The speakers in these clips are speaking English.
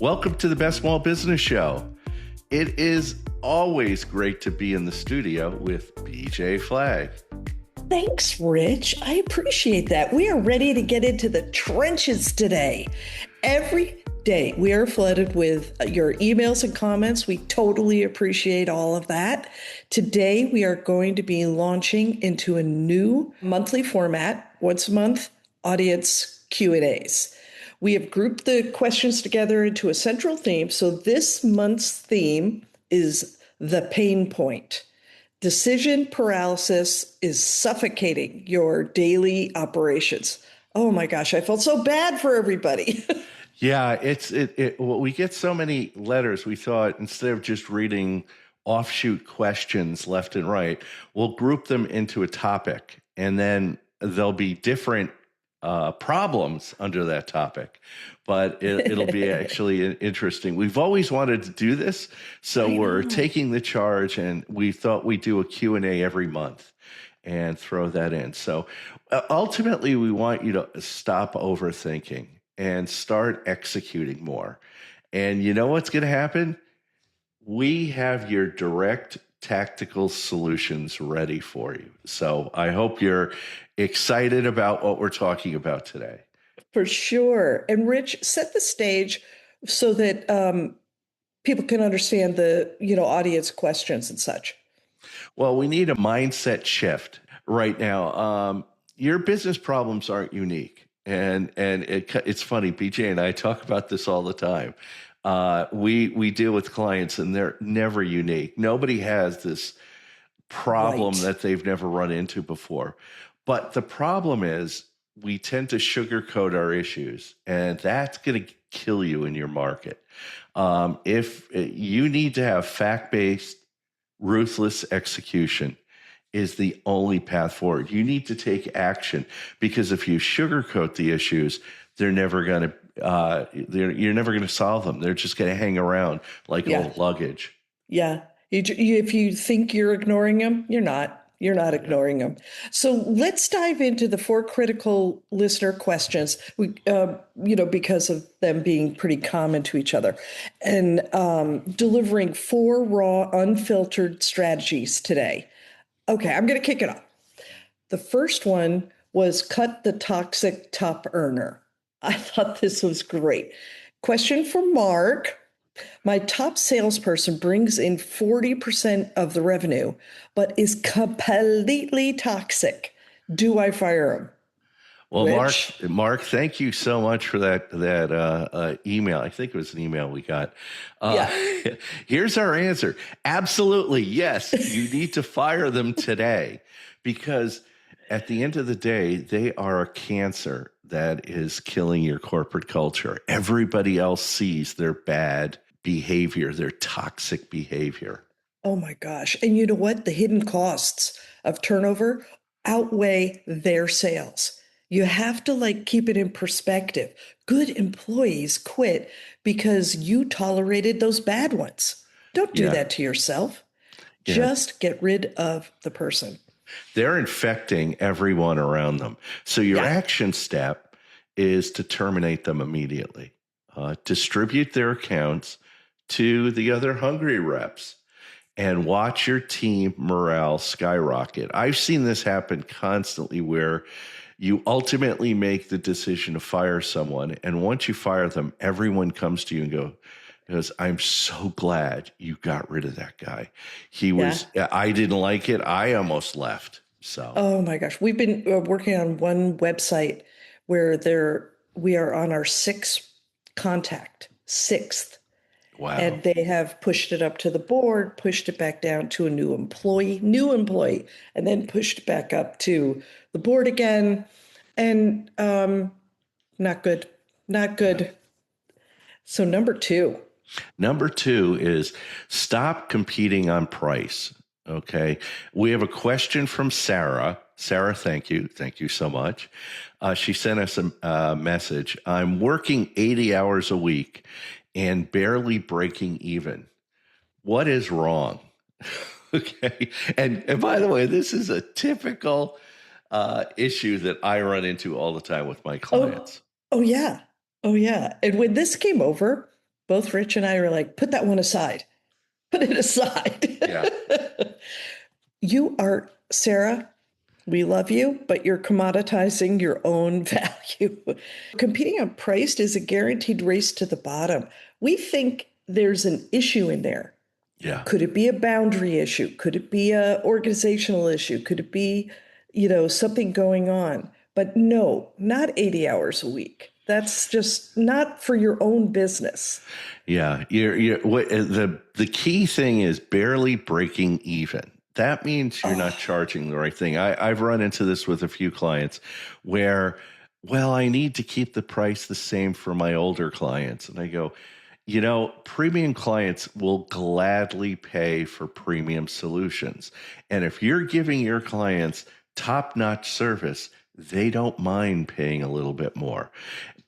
Welcome to the Best Small Business Show. It is always great to be in the studio with BJ Flagg. Thanks, Rich. I appreciate that. We are ready to get into the trenches today. Every day we are flooded with your emails and comments. We totally appreciate all of that. Today we are going to be launching into a new monthly format, once a month, audience Q&As. We have grouped the questions together into a central theme. So this month's theme is the pain point. Decision paralysis is suffocating your daily operations. Oh my gosh, I felt so bad for everybody. Yeah, well, we get so many letters. We thought instead of just reading offshoot questions left and right, we'll group them into a topic, and then there'll be different problems under that topic, but it'll be actually interesting. We've always wanted to do this, so we're taking the charge, and we thought we'd do a Q&A every month and throw that in. So ultimately, we want you to stop overthinking and start executing more. And you know what's going to happen? We have your direct tactical solutions ready for you. So I hope you're excited about what we're talking about today. For sure. And Rich, set the stage so that people can understand the audience questions and such. Well, we need a mindset shift right now. Your business problems aren't unique. And it's funny, BJ and I talk about this all the time. We deal with clients and they're never unique. Nobody has this problem that they've never run into before. But the problem is we tend to sugarcoat our issues, and that's going to kill you in your market. If you need to have fact-based, ruthless execution is the only path forward. You need to take action, because if you sugarcoat the issues, you're never going to solve them. They're just going to hang around like old luggage. Yeah. If you think you're ignoring them, you're not. You're not ignoring them. So let's dive into the 4 critical listener questions, because of them being pretty common to each other, and delivering 4 raw, unfiltered strategies today. Okay, I'm going to kick it off. The first one was cut the toxic top earner. I thought this was great. Question for Mark. My top salesperson brings in 40% of the revenue, but is completely toxic. Do I fire him? Well, Rich? Mark, thank you so much for that email. I think it was an email we got. Here's our answer. Absolutely, yes. You need to fire them today, because at the end of the day, they are a cancer that is killing your corporate culture. Everybody else sees their bad behavior, their toxic behavior. Oh my gosh. And you know what? The hidden costs of turnover outweigh their sales. You have to keep it in perspective. Good employees quit because you tolerated those bad ones. Don't do that to yourself. Just get rid of the person. They're infecting everyone around them. So your action step is to terminate them immediately. Distribute their accounts to the other hungry reps and watch your team morale skyrocket. I've seen this happen constantly, where you ultimately make the decision to fire someone, and once you fire them, everyone comes to you and goes, I'm so glad you got rid of that guy. I didn't like it. I almost left. So. Oh my gosh. We've been working on one website where we are on our 6th contact. Wow. And they have pushed it up to the board, pushed it back down to a new employee, and then pushed it back up to the board again. And not good. Yeah. So number 2. Number 2 is stop competing on price. Okay. We have a question from Sarah. Sarah, thank you. Thank you so much. She sent us a message. I'm working 80 hours a week and barely breaking even. What is wrong? Okay. And by the way, this is a typical issue that I run into all the time with my clients. Oh yeah. And when this came over, Both Rich and I are like, put that one aside. Put it aside. Yeah. You are, Sarah, we love you, but you're commoditizing your own value. Competing on price is a guaranteed race to the bottom. We think there's an issue in there. Yeah. Could it be a boundary issue? Could it be a organizational issue? Could it be, something going on? But no, not 80 hours a week. That's just not for your own business. Yeah. The key thing is barely breaking even. That means you're not Oh, charging the right thing. I've run into this with a few clients where, well, I need to keep the price the same for my older clients. And I go, premium clients will gladly pay for premium solutions. And if you're giving your clients top-notch service, they don't mind paying a little bit more.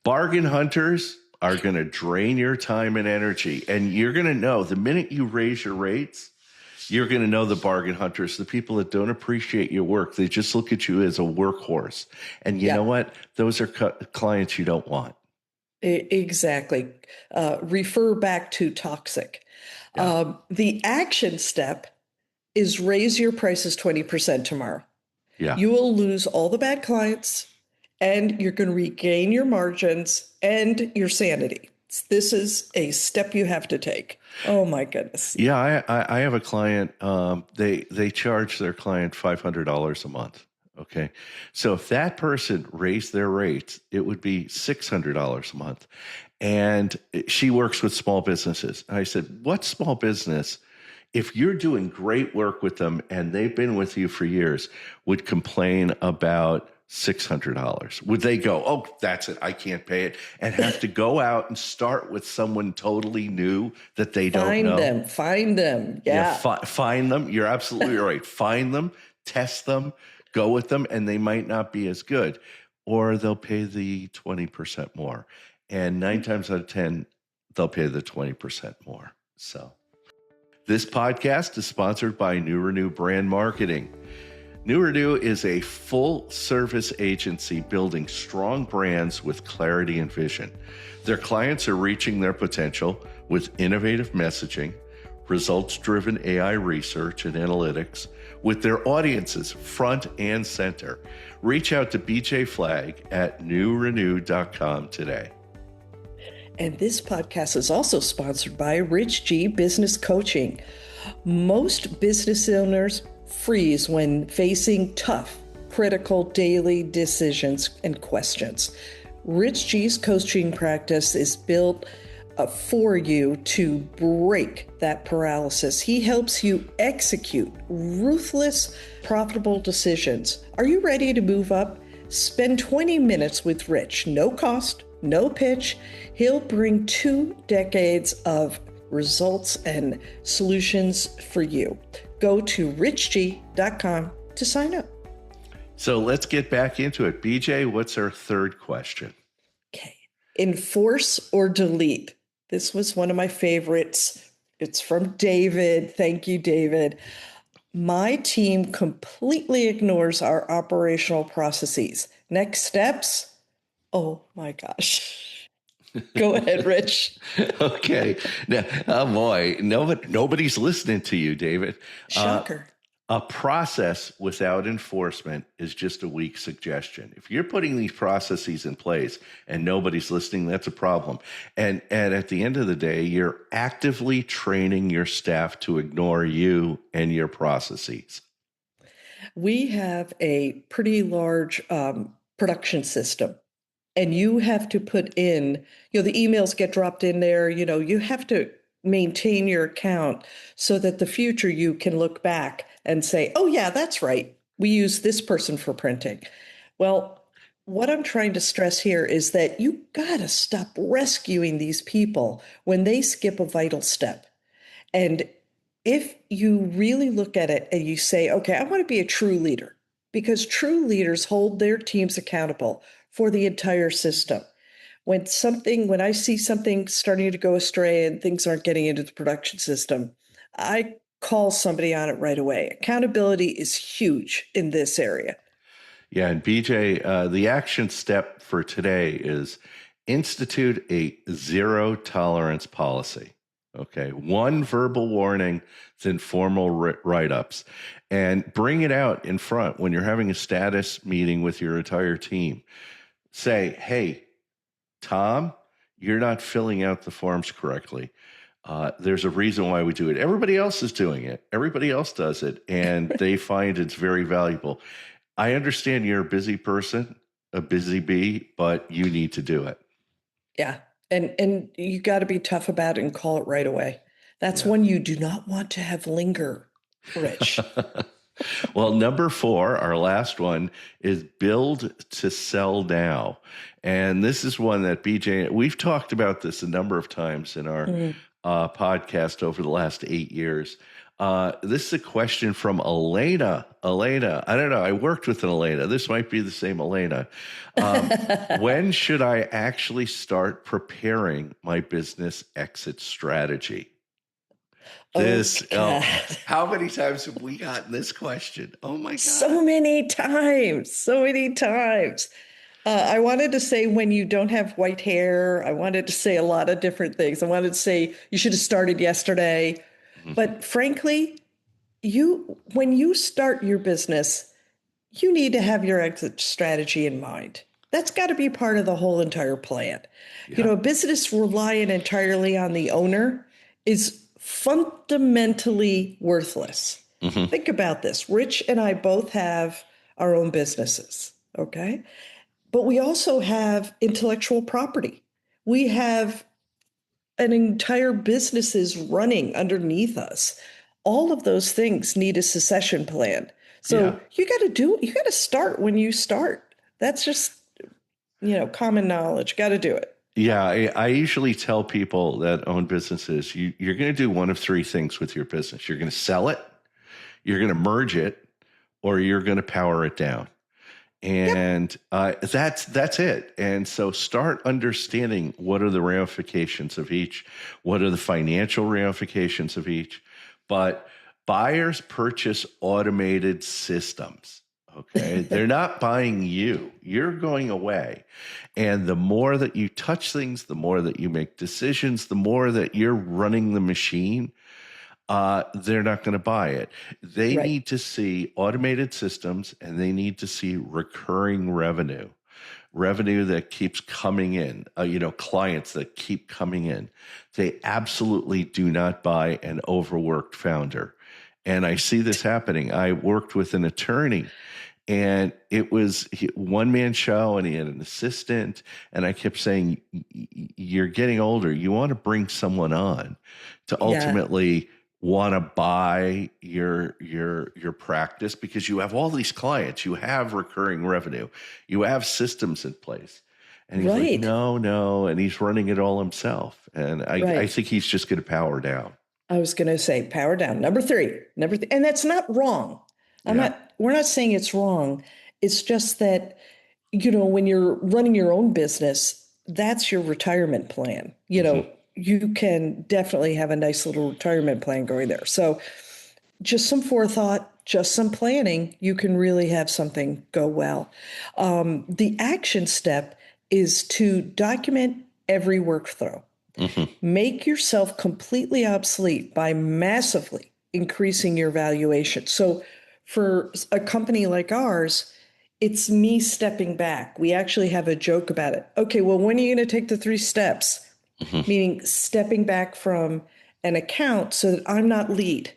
Bargain hunters are going to drain your time and energy. And you're going to know the minute you raise your rates, you're going to know the bargain hunters, the people that don't appreciate your work. They just look at you as a workhorse. And you know yeah, what? Those are clients you don't want. exactly. Refer back to toxic. Yeah. The action step is raise your prices 20% tomorrow. Yeah. You will lose all the bad clients and you're going to regain your margins and your sanity. This is a step you have to take. Oh my goodness. Yeah, I have a client. They charge their client $500 a month. Okay, so if that person raised their rates, it would be $600 a month. And she works with small businesses. And I said, "What small business, if you're doing great work with them and they've been with you for years, would complain about $600? Would they go, oh, that's it, I can't pay it, and have to go out and start with someone totally new that they don't Find know?" them, find them. Yeah, Yeah. find them. You're absolutely right. Find them, test them, go with them, and they might not be as good, or they'll pay the 20% more. And nine times out of 10, they'll pay the 20% more. So this podcast is sponsored by New Renew Brand Marketing. New Renew is a full service agency building strong brands with clarity and vision. Their clients are reaching their potential with innovative messaging, results-driven AI research and analytics, with their audiences front and center. Reach out to BJ Flagg at newrenew.com today. And this podcast is also sponsored by Rich G Business Coaching. Most business owners freeze when facing tough, critical daily decisions and questions. Rich G's coaching practice is built for you to break that paralysis. He helps you execute ruthless, profitable decisions. Are you ready to move up? Spend 20 minutes with Rich. No cost, no pitch. He'll bring 2 decades of results and solutions for you. Go to richg.com to sign up. So let's get back into it. BJ, what's our third question? Okay. Enforce or delete. This was one of my favorites. It's from David. Thank you, David. My team completely ignores our operational processes. Next steps? Oh my gosh. Go ahead, Rich. Okay. Now, oh boy, nobody's listening to you, David. Shocker. A process without enforcement is just a weak suggestion. If you're putting these processes in place and nobody's listening, that's a problem. And at the end of the day, you're actively training your staff to ignore you and your processes. We have a pretty large production system, and you have to put in, the emails get dropped in there, you have to maintain your account so that the future you can look back and say, oh, yeah, that's right. We use this person for printing. Well, what I'm trying to stress here is that you got to stop rescuing these people when they skip a vital step. And if you really look at it and you say, okay, I want to be a true leader, because true leaders hold their teams accountable for the entire system. When I see something starting to go astray and things aren't getting into the production system, I call somebody on it right away. Accountability is huge in this area. Yeah, and BJ, the action step for today is institute a zero tolerance policy. Okay. One verbal warning, then formal write ups, and bring it out in front when you're having a status meeting with your entire team. Say, hey, Tom, you're not filling out the forms correctly. There's a reason why we do it. Everybody else is doing it. Everybody else does it, and they find it's very valuable. I understand you're a busy person, a busy bee, but you need to do it. Yeah. And you got to be tough about it and call it right away. That's Yeah. one you do not want to have linger, Rich. Well, number 4, our last one, is build to sell now. And this is one that BJ, we've talked about this a number of times in our podcast over the last 8 years. This is a question from Elena. Elena, I don't know. I worked with an Elena. This might be the same Elena. When should I actually start preparing my business exit strategy? This, God. how many times have we gotten this question? Oh my God. So many times, so many times. I wanted to say when you don't have white hair. I wanted to say a lot of different things. I wanted to say you should have started yesterday. But frankly, when you start your business, you need to have your exit strategy in mind. That's got to be part of the whole entire plan. Yeah. A business relying entirely on the owner is fundamentally worthless. Think about this. Rich and I both have our own businesses, okay? But we also have intellectual property. We have an entire businesses running underneath us. All of those things need a succession plan. So you got to start when you start. That's just, common knowledge. Got to do it. Yeah, I usually tell people that own businesses, you're going to do one of 3 things with your business. You're going to sell it, you're going to merge it, or you're going to power it down. And that's it. And so start understanding what are the ramifications of each, what are the financial ramifications of each. But buyers purchase automated systems. Okay. They're not buying you. You're going away. And the more that you touch things, the more that you make decisions, the more that you're running the machine, they're not going to buy it. They need to see automated systems, and they need to see recurring revenue that keeps coming in, clients that keep coming in. They absolutely do not buy an overworked founder. And I see this happening. I worked with an attorney, and it was one-man show, and he had an assistant. And I kept saying, you're getting older. You want to bring someone on to ultimately want to buy your practice, because you have all these clients, you have recurring revenue, you have systems in place. And he's like, no. And he's running it all himself. And I think he's just going to power down. I was going to say power down. Number three. And that's not wrong. We're not saying it's wrong. It's just that, when you're running your own business, that's your retirement plan. You can definitely have a nice little retirement plan going there. So just some forethought, just some planning, you can really have something go well. The action step is to document every workflow. Make yourself completely obsolete by massively increasing your valuation. So for a company like ours, it's me stepping back. We actually have a joke about it. Okay, well, when are you going to take the 3 steps? Meaning stepping back from an account so that I'm not lead.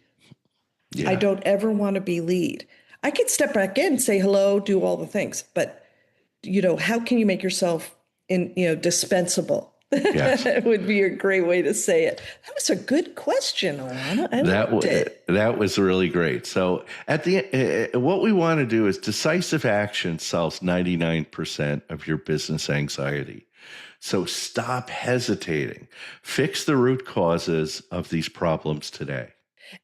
Yeah. I don't ever want to be lead. I could step back in, say hello, do all the things, but how can you make yourself dispensable? Yes. It would be a great way to say it. That was a good question, Alana. That was really great. So at the what we want to do is decisive action solves 99% of your business anxiety. So stop hesitating. Fix the root causes of these problems today.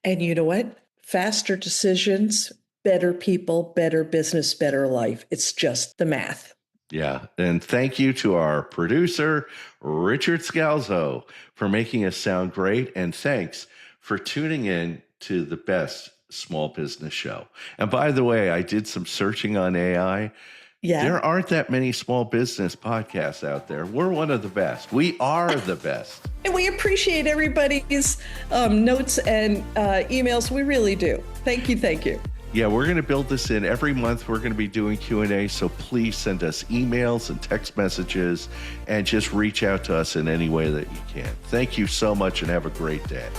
And you know what? Faster decisions, better people, better business, better life. It's just the math. Yeah. And thank you to our producer, Richard Scalzo, for making us sound great. And thanks for tuning in to the best small business show. And by the way, I did some searching on AI. Yeah. There aren't that many small business podcasts out there. We're one of the best. We are the best. And we appreciate everybody's notes and emails. We really do. Thank you. Thank you. Yeah, we're going to build this in. Every month we're going to be doing Q&A, so please send us emails and text messages and just reach out to us in any way that you can. Thank you so much and have a great day.